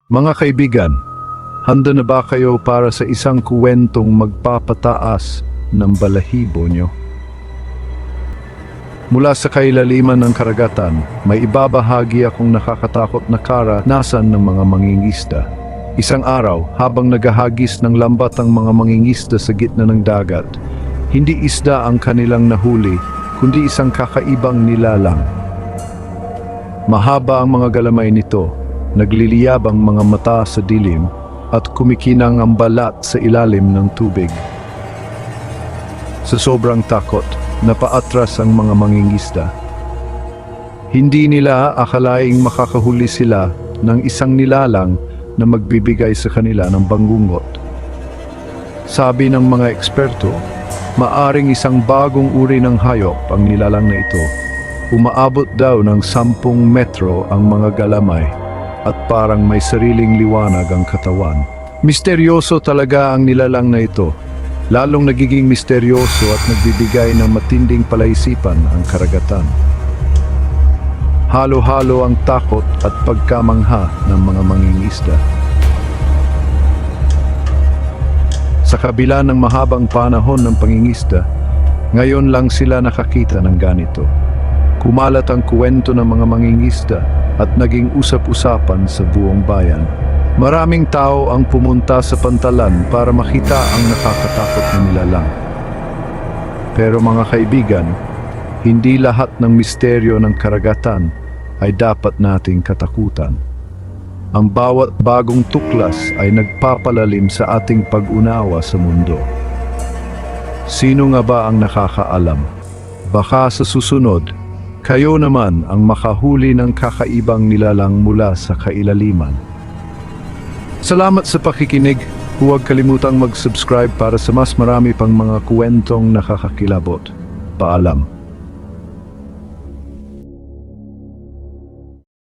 Mga kaibigan, handa na ba kayo para sa isang kuwentong magpapataas ng balahibo nyo? Mula sa kailaliman ng karagatan, may ibabahagi akong nakakatakot na karanasan ng mga mangingisda. Isang araw, habang naghahagis ng lambat ang mga mangingisda sa gitna ng dagat, hindi isda ang kanilang nahuli, kundi isang kakaibang nilalang. Mahaba ang mga galamay nito, nagliliyab ang mga mata sa dilim, at kumikinang ang balat sa ilalim ng tubig. Sa sobrang takot, napaatras ang mga mangingisda. Hindi nila akalaing makakahuli sila ng isang nilalang na magbibigay sa kanila ng banggungot. Sabi ng mga eksperto, maaring isang bagong uri ng hayop ang nilalang na ito. Umaabot daw ng 10 metro ang mga galamay at parang may sariling liwanag ang katawan. Misteryoso talaga ang nilalang na ito. Lalong nagiging misteryoso at nagbibigay ng matinding palaisipan ang karagatan. Halo-halo ang takot at pagkamangha ng mga mangingisda. Sa kabila ng mahabang panahon ng pangingisda, ngayon lang sila nakakita ng ganito. Kumalat ang kwento ng mga mangingisda at naging usap-usapan sa buong bayan. Maraming tao ang pumunta sa pantalan para makita ang nakakatakot na nilalang. Pero mga kaibigan, hindi lahat ng misteryo ng karagatan ay dapat nating katakutan. Ang bawat bagong tuklas ay nagpapalalim sa ating pag-unawa sa mundo. Sino nga ba ang nakakaalam? Baka sa susunod, kayo naman ang makahuli ng kakaibang nilalang mula sa kailaliman. Salamat sa pakikinig. Huwag kalimutang mag-subscribe para sa mas marami pang mga kwentong nakakakilabot. Paalam.